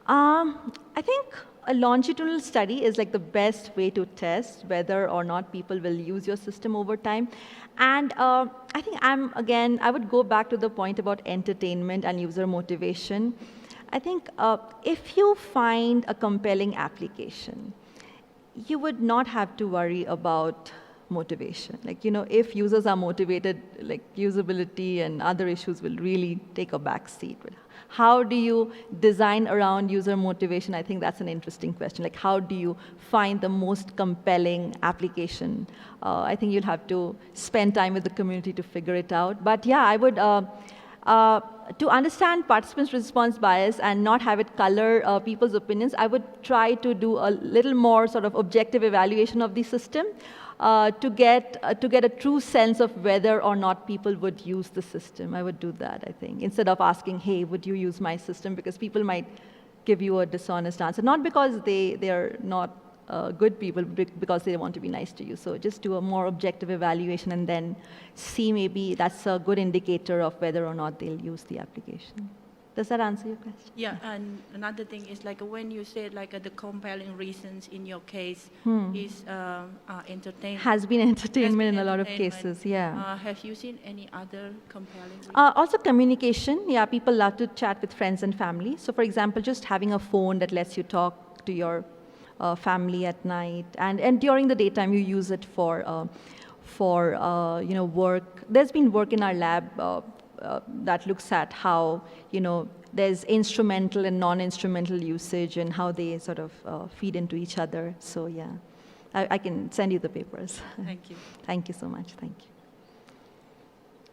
I think a longitudinal study is like the best way to test whether or not people will use your system over time. And I think I would go back to the point about entertainment and user motivation. I think if you find a compelling application, you would not have to worry about motivation. If users are motivated, usability and other issues will really take a back seat. But how do you design around user motivation? I think that's an interesting question. How do you find the most compelling application? I think you'll have to spend time with the community to figure it out. But yeah, I would, to understand participants' response bias and not have it color people's opinions, I would try to do a little more sort of objective evaluation of the system. To get a true sense of whether or not people would use the system. I would do that, I think, instead of asking, hey, would you use my system? Because people might give you a dishonest answer, not because they are not good people, but because they want to be nice to you. So just do a more objective evaluation and then see, maybe that's a good indicator of whether or not they'll use the application. Does that answer your question? Yeah, and another thing is when you said the compelling reasons in your case is entertainment. Has been entertainment in a lot of cases, yeah. Have you seen any other compelling reasons? Also communication. Yeah, people love to chat with friends and family. So for example, just having a phone that lets you talk to your family at night, and during the daytime you use it for work. There's been work in our lab that looks at how, there's instrumental and non-instrumental usage and how they sort of feed into each other. So yeah, I can send you the papers. Thank you. Thank you so much. Thank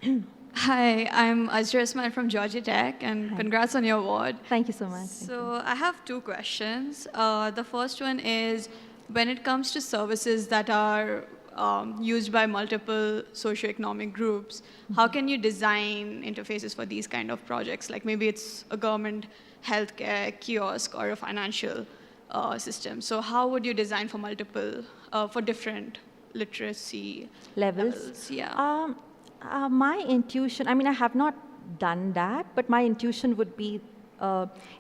you. Hi, I'm Azra Ismail from Georgia Tech, and congrats on your award. Thank you so much. So I have two questions. The first one is, when it comes to services that are used by multiple socioeconomic groups, how can you design interfaces for these kind of projects? Like maybe it's a government healthcare kiosk or a financial system. So how would you design for multiple, for different literacy levels? Yeah. My intuition, I have not done that, but my intuition would be,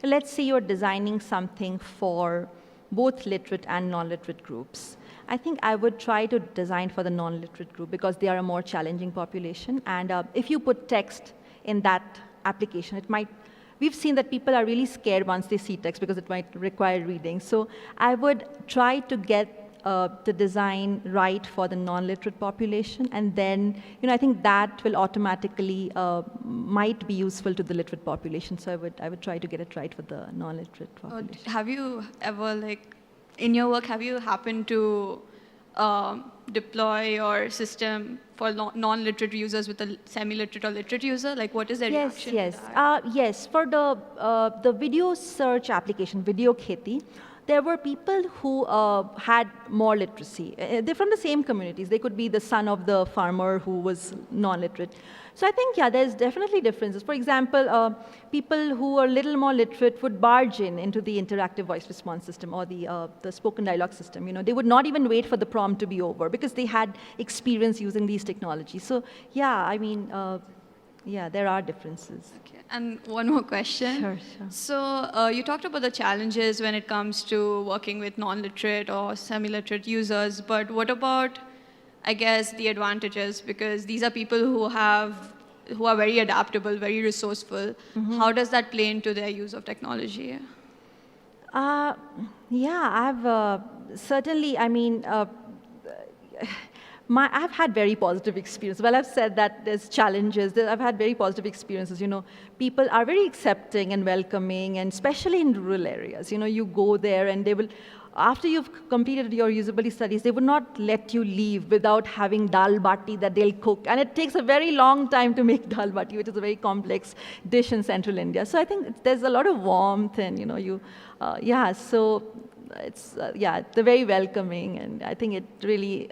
let's say you're designing something for both literate and non-literate groups. I think I would try to design for the non-literate group because they are a more challenging population. And if you put text in that application, we've seen that people are really scared once they see text because it might require reading. So I would try to get the design right for the non-literate population, and then I think that will automatically might be useful to the literate population. So I would try to get it right for the non-literate population. Have you ever in your work, have you happened to deploy your system for non-literate users with a semi-literate or literate user? What is their reaction to that? Yes, for the video search application, Video Kheti, there were people who had more literacy. They're from the same communities. They could be the son of the farmer who was non-literate. So I think, yeah, there's definitely differences. For example, people who are a little more literate would barge into the interactive voice response system or the spoken dialogue system. They would not even wait for the prompt to be over because they had experience using these technologies. So yeah, yeah, there are differences. Okay. And one more question. Sure. So you talked about the challenges when it comes to working with non-literate or semi-literate users, but what about, I guess, the advantages? Because these are people who are very adaptable, very resourceful. Mm-hmm. How does that play into their use of technology? Yeah, I've certainly, I've had very positive experiences. Well, I've said that there's challenges. I've had very positive experiences. People are very accepting and welcoming, and especially in rural areas. You go there and they will, after you've completed your usability studies, they would not let you leave without having dal bati that they'll cook. And it takes a very long time to make dal bati, which is a very complex dish in central India. So I think there's a lot of warmth and, so it's, they're very welcoming. And I think it really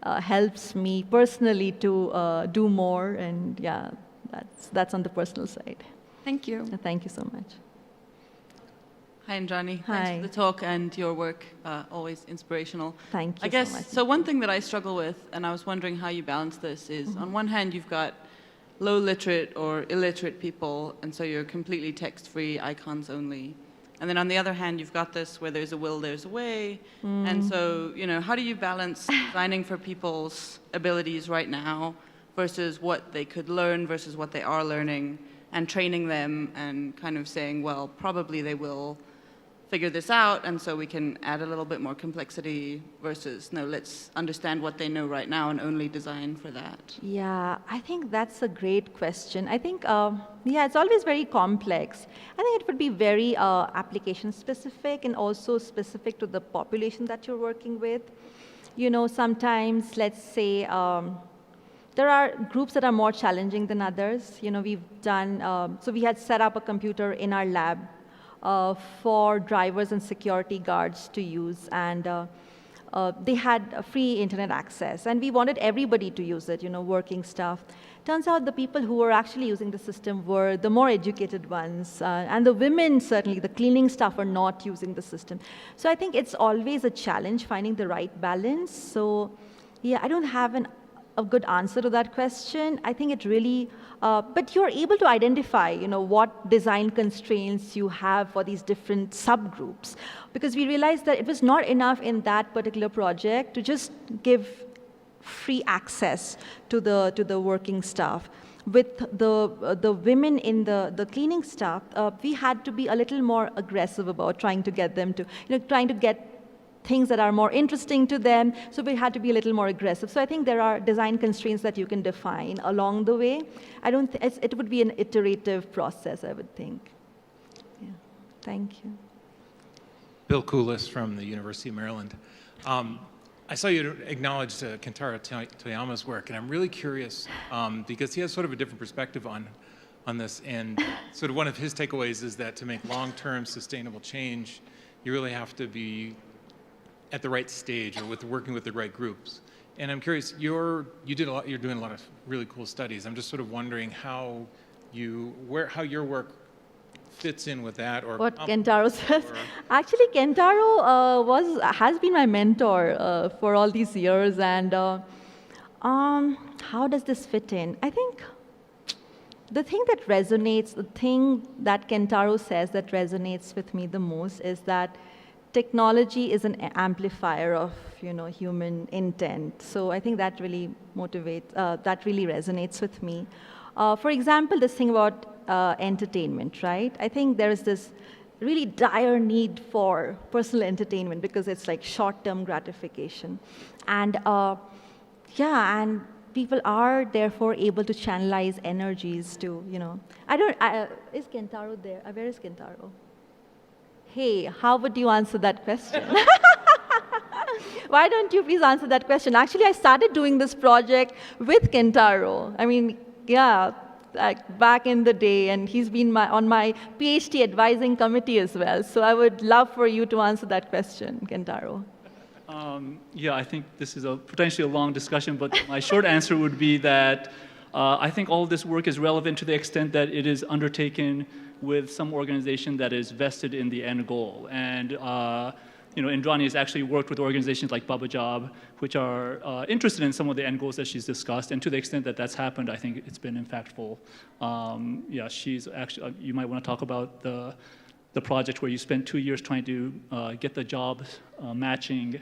helps me personally to do more. And yeah, that's on the personal side. Thank you. Thank you so much. Hi, Indrani. Hi. Thanks for the talk and your work, always inspirational. Thank you I guess, so much. so one thing that I struggle with, and I was wondering how you balance this, is on one hand, you've got low literate or illiterate people, and so you're completely text-free, icons only. And then on the other hand, you've got this where there's a will, there's a way. And so, you know, how do you balance designing for people's abilities right now versus what they could learn versus what they are learning, and training them and kind of saying, well, probably they will figure this out, and so we can add a little bit more complexity versus, no, let's understand what they know right now and only design for that. Yeah, I think that's a great question. I think, yeah, it's always very complex. I think it would be very application specific and also specific to the population that you're working with. You know, sometimes, let's say, there are groups that are more challenging than others. You know, we've done, so we had set up a computer in our lab for drivers and security guards to use, and they had free internet access, and we wanted everybody to use it, you know, working staff. Turns out the people who were actually using the system were the more educated ones, and the women, certainly, the cleaning staff, are not using the system. So I think it's always a challenge finding the right balance. So yeah, I don't have a good answer to that question. I think it really, but you're able to identify, you know, what design constraints you have for these different subgroups, because we realized that it was not enough in that particular project to just give free access to the working staff. With the women in the cleaning staff, we had to be a little more aggressive about trying to get them to, you know, trying to get things that are more interesting to them, so we had to be a little more aggressive. So I think there are design constraints that you can define along the way. I don't it would be an iterative process, I would think. Yeah, thank you. Bill Kulis from the University of Maryland. I saw you acknowledge Kentaro Toyama's work, and I'm really curious because he has sort of a different perspective on this, and sort of one of his takeaways is that to make long-term sustainable change, you really have to be at the right stage or working with the right groups. And I'm curious, you're doing a lot of really cool studies. I'm just sort of wondering how your work fits in with that, or what Kentaro says. Actually, Kentaro has been my mentor for all these years, and how does this fit in? I think the thing that resonates, the thing that Kentaro says that resonates with me the most is that technology is an amplifier of, you know, human intent. So I think that really motivates, that really resonates with me. For example, this thing about entertainment, right? I think there is this really dire need for personal entertainment because it's like short-term gratification. And yeah, and people are therefore able to channelize energies to, you know, is Kentaro there? Where is Kentaro? Hey, how would you answer that question? Why don't you please answer that question? Actually, I started doing this project with Kentaro. I mean, yeah, like back in the day, and he's been on my PhD advising committee as well. So I would love for you to answer that question, Kentaro. Yeah, I think this is potentially a long discussion, but my short answer would be that I think all of this work is relevant to the extent that it is undertaken with some organization that is vested in the end goal. And you know, Indrani has actually worked with organizations like Baba Job, which are interested in some of the end goals that she's discussed. And to the extent that that's happened, I think it's been impactful. Yeah, she's actually, you might want to talk about the project where you spent 2 years trying to get the job matching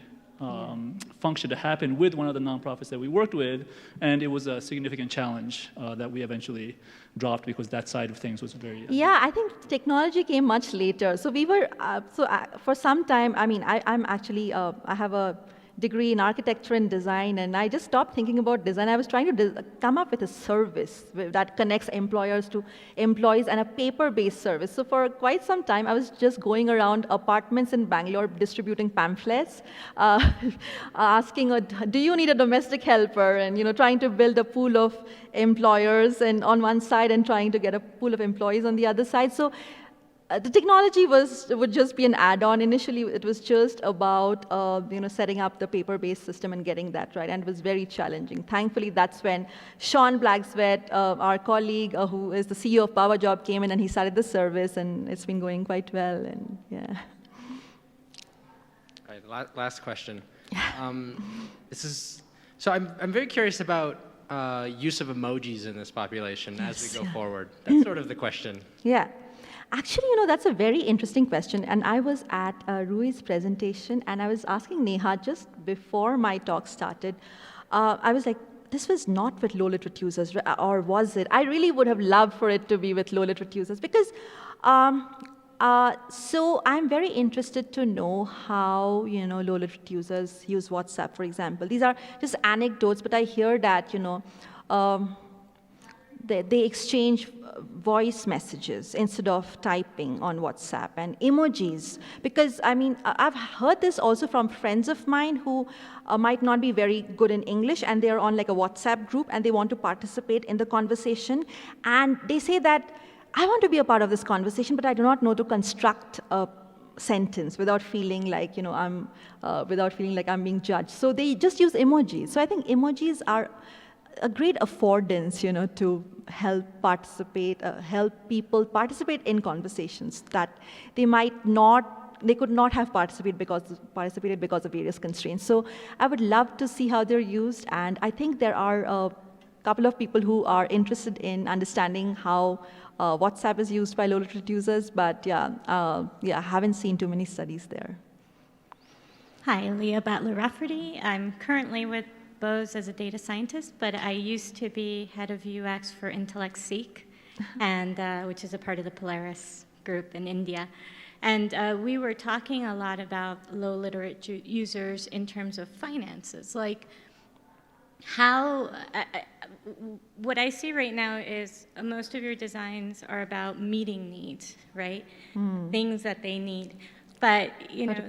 function to happen with one of the nonprofits that we worked with, and it was a significant challenge that we eventually dropped because that side of things was very... Yeah, I think technology came much later. So we were, for some time, I mean, I'm actually, I have a degree in architecture and design, and I just stopped thinking about design. I was trying to come up with a service that connects employers to employees and a paper-based service. So for quite some time, I was just going around apartments in Bangalore distributing pamphlets, asking, do you need a domestic helper? And, you know, trying to build a pool of employers and on one side and trying to get a pool of employees on the other side. So the technology would just be an add-on. Initially, it was just about setting up the paper-based system and getting that right, and it was very challenging. Thankfully, that's when Sean Blacksweat, our colleague, who is the CEO of PowerJob, came in and he started the service, and it's been going quite well. And yeah. All right, last question. So I'm very curious about use of emojis in this population as we go forward. That's sort of the question. Yeah. Actually, that's a very interesting question. And I was at Rui's presentation, and I was asking Neha just before my talk started. I was like, this was not with low-literate users, or was it? I really would have loved for it to be with low-literate users, because so I'm very interested to know how low-literate users use WhatsApp, for example. These are just anecdotes, but I hear that they exchange voice messages instead of typing on WhatsApp, and emojis. Because I've heard this also from friends of mine who might not be very good in English, and they're on like a WhatsApp group and they want to participate in the conversation, and they say that I want to be a part of this conversation, but I do not know to construct a sentence without feeling like I'm being judged. So they just use emojis. So I think emojis are a great affordance, to help people participate in conversations that they could not have participated because of various constraints. So I would love to see how they're used, and I think there are a couple of people who are interested in understanding how WhatsApp is used by low-literate users, but I haven't seen too many studies there. Hi, Leah Butler-Rafferty. I'm currently with Bose as a data scientist, but I used to be head of UX for Intellect Seek, and which is a part of the Polaris group in India. And we were talking a lot about low-literate users in terms of finances, like how, what I see right now is most of your designs are about meeting needs, right? Things that they need. But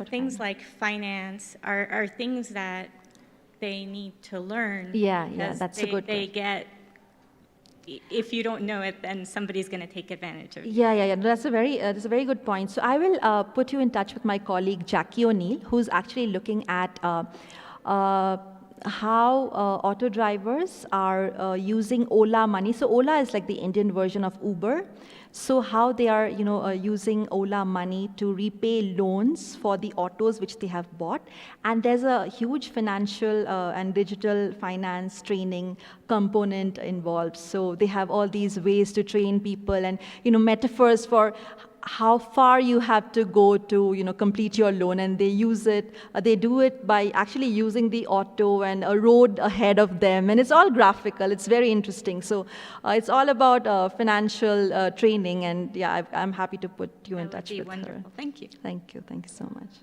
things like finance are things that they need to learn. Yeah, that's a good They get, if you don't know it, then somebody's going to take advantage of it. Yeah. That's a very good point. So I will put you in touch with my colleague Jackie O'Neill, who's actually looking at how auto drivers are using Ola money. So Ola is like the Indian version of Uber. So how they are, using Ola money to repay loans for the autos which they have bought. And there's a huge financial and digital finance training component involved. So they have all these ways to train people and, metaphors for how far you have to go to, complete your loan, and they use it. They do it by actually using the auto and a road ahead of them, and it's all graphical. It's very interesting. So it's all about financial training, and yeah, I'm happy to put you in touch with wonderful. her. Thank you. Thank you. Thank you so much.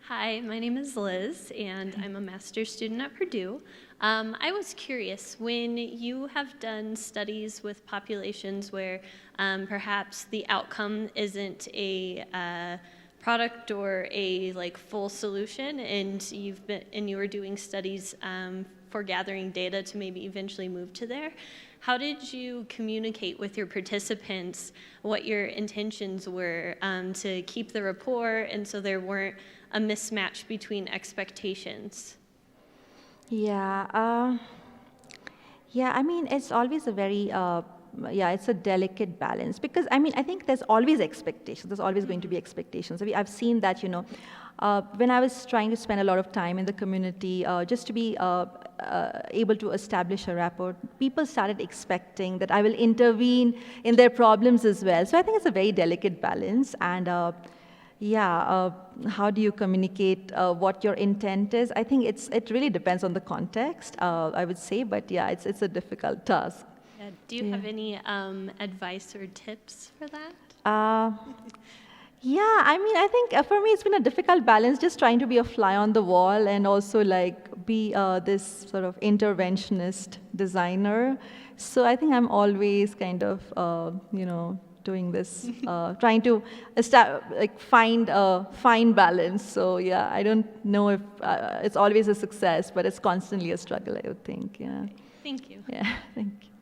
Hi, my name is Liz, and I'm a master's student at Purdue. I was curious, when you have done studies with populations where perhaps the outcome isn't a product or a full solution, and you were doing studies for gathering data to maybe eventually move to there, how did you communicate with your participants what your intentions were to keep the rapport, and so there weren't a mismatch between expectations? Yeah, it's always a very, it's a delicate balance, because I think there's always expectations. There's always going to be expectations. I've seen that, when I was trying to spend a lot of time in the community, just to be able to establish a rapport, people started expecting that I will intervene in their problems as well. So I think it's a very delicate balance, and how do you communicate what your intent is? I think it really depends on the context, I would say, but yeah, it's a difficult task. Do you have any advice or tips for that? I think for me it's been a difficult balance, just trying to be a fly on the wall and also be this sort of interventionist designer. So I think I'm always kind of, doing this, trying to find a fine balance. So I don't know if it's always a success, but it's constantly a struggle, I would think, Thank you. Yeah, thank you.